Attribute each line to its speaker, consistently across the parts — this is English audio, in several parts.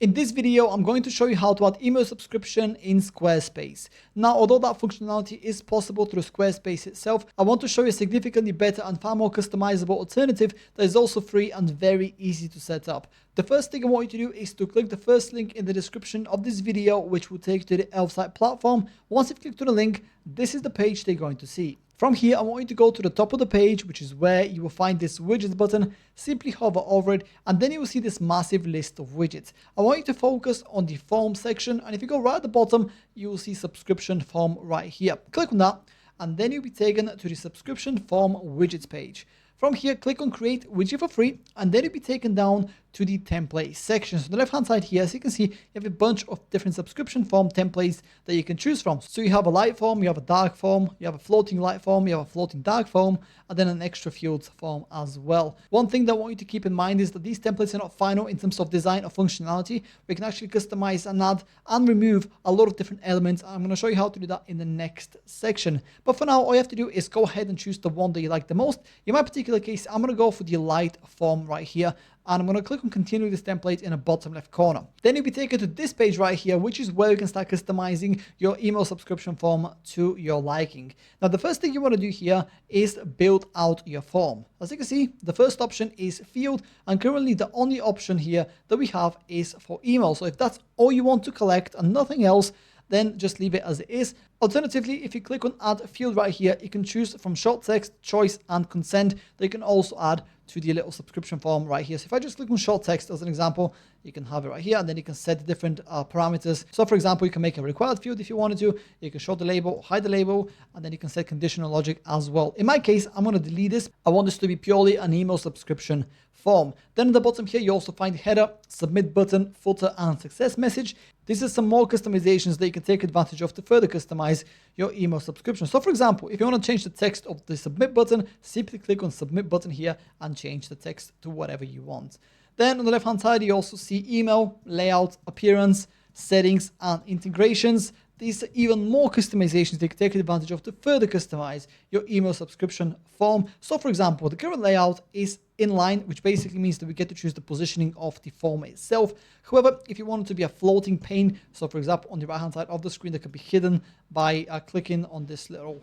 Speaker 1: In this video, I'm going to show you how to add email subscription in Squarespace. Now, although that functionality is possible through Squarespace itself, I want to show you a significantly better and far more customizable alternative that is also free and very easy to set up. The first thing I want you to do is to click the first link in the description of this video, which will take you to the Elf-site platform. Once you've clicked on the link, this is the page they're going to see. From here, I want you to go to the top of the page, which is where you will find this widgets button. Simply hover over it, and then you will see this massive list of widgets. I want you to focus on the form section, and if you go right at the bottom, you will see subscription form right here. Click on that, and then you'll be taken to the subscription form widgets page. From here, click on create widget for free, and then you'll be taken down to the template section. So on the left hand side here, as you can see, you have a bunch of different subscription form templates that you can choose from. So you have a light form, you have a dark form, you have a floating light form, you have a floating dark form, and then an extra fields form as well. One thing that I want you to keep in mind is that these templates are not final in terms of design or functionality. We can actually customize and add and remove a lot of different elements. I'm going to show you how to do that in the next section. But for now, all you have to do is go ahead and choose the one that you like the most. In my particular case, I'm going to go for the light form right here. And I'm going to click on continue this template in the bottom left corner. Then you'll be taken to this page right here, which is where you can start customizing your email subscription form to your liking. Now, the first thing you want to do here is build out your form. As you can see, the first option is field, and currently the only option here that we have is for email. So if that's all you want to collect and nothing else, then just leave it as it is. Alternatively, if you click on add field right here, you can choose from short text, choice, and consent that you can also add to the little subscription form right here. So if I just click on short text as an example, you can have it right here, and then you can set the different parameters. So for example, you can make a required field if you wanted to. You can show the label, hide the label, and then you can set conditional logic as well. In my case, I'm going to delete this. I want this to be purely an email subscription form. Then at the bottom here, you also find header, submit button, footer, and success message. This is some more customizations that you can take advantage of to further customize your email subscription. So for example, if you want to change the text of the submit button, simply click on submit button here and change the text to whatever you want. Then on the left hand side, you also see email, layout, appearance, settings, and integrations. These are even more customizations that you can take advantage of to further customize your email subscription form. So for example, the current layout is inline, which basically means that we get to choose the positioning of the form itself. However, if you want it to be a floating pane, so for example, on the right hand side of the screen that can be hidden by clicking on this little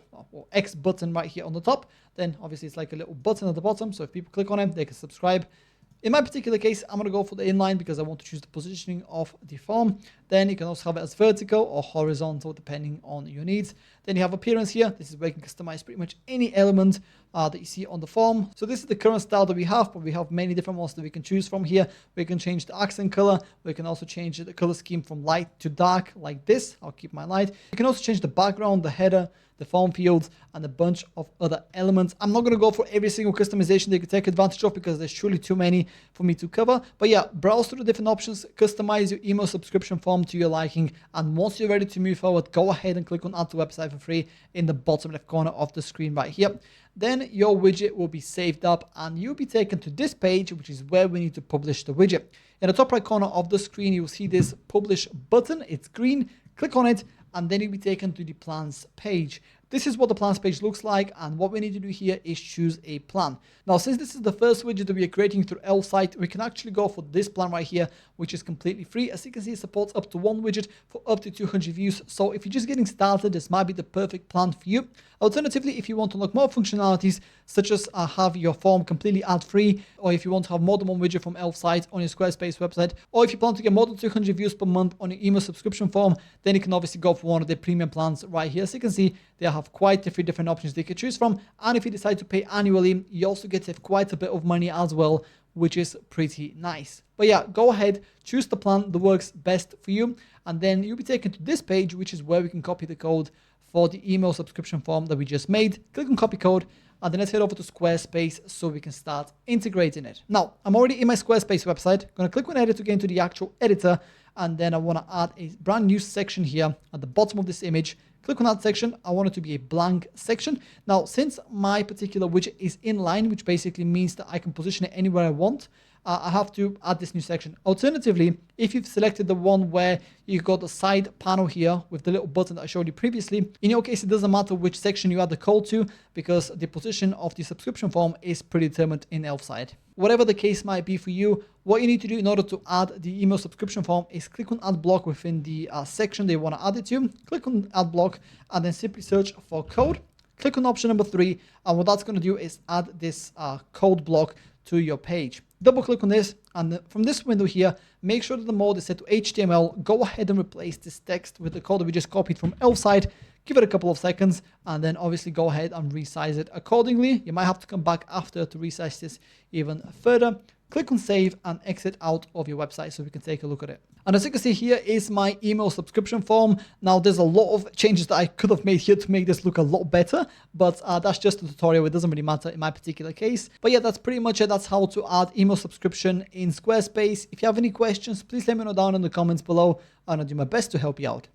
Speaker 1: X button right here on the top, then obviously it's like a little button at the bottom. So if people click on it, they can subscribe. In my particular case, I'm going to go for the inline because I want to choose the positioning of the form. Then you can also have it as vertical or horizontal depending on your needs. Then you have appearance here. This is where you can customize pretty much any element that you see on the form. So this is the current style that we have, but we have many different ones that we can choose from here. We can change the accent color. We can also change the color scheme from light to dark like this. I'll keep my light. You can also change the background, the header, the form fields, and a bunch of other elements. I'm not going to go for every single customization that you can take advantage of because there's truly too many for me to cover. But yeah, browse through the different options, customize your email subscription form to your liking, and once you're ready to move forward, go ahead and click on add to website for free in the bottom left corner of the screen right here. Then your widget will be saved up and you'll be taken to this page, which is where we need to publish the widget. In the top right corner of the screen, you'll see this publish button. It's green. Click on it, and then you'll be taken to the plans page. This is what the plans page looks like, and what we need to do here is choose a plan. Now, since this is the first widget that we are creating through Elf-site, we can actually go for this plan right here, which is completely free. As you can see, it supports up to one widget for up to 200 views. So if you're just getting started, this might be the perfect plan for you. Alternatively, if you want to unlock more functionalities, such as have your form completely ad-free, or if you want to have more than one widget from Elf-site on your Squarespace website, or if you plan to get more than 200 views per month on your email subscription form, then you can obviously go for one of the premium plans right here. As you can see, they have quite a few different options they can choose from. And if you decide to pay annually, you also get to have quite a bit of money as well, which is pretty nice. But yeah, go ahead, choose the plan that works best for you. And then you'll be taken to this page, which is where we can copy the code for the email subscription form that we just made. Click on copy code, and then let's head over to Squarespace so we can start integrating it. Now, I'm already in my Squarespace website. I'm going to click on edit to get into the actual editor, and then I want to add a brand new section here at the bottom of this image. Click on that section. I want it to be a blank section. Now, since my particular widget is inline, which basically means that I can position it anywhere I want, I have to add this new section. Alternatively, if you've selected the one where you got the side panel here with the little button that I showed you previously, in your case, it doesn't matter which section you add the code to because the position of the subscription form is predetermined in Elfsight. Whatever the case might be for you, what you need to do in order to add the email subscription form is click on add block within the section they want to add it to. Click on add block and then simply search for code. Click on option number 3, and what that's going to do is add this code block to your page. Double click on this, and from this window here, make sure that the mode is set to HTML. Go ahead and replace this text with the code that we just copied from Elfsight. Give it a couple of seconds, and then obviously go ahead and resize it accordingly. You might have to come back after to resize this even further. Click on save and exit out of your website so we can take a look at it. And as you can see, here is my email subscription form. Now there's a lot of changes that I could have made here to make this look a lot better, but that's just a tutorial. It doesn't really matter in my particular case. But yeah, that's pretty much it. That's how to add email subscription in Squarespace. If you have any questions, please let me know down in the comments below, and I'll do my best to help you out.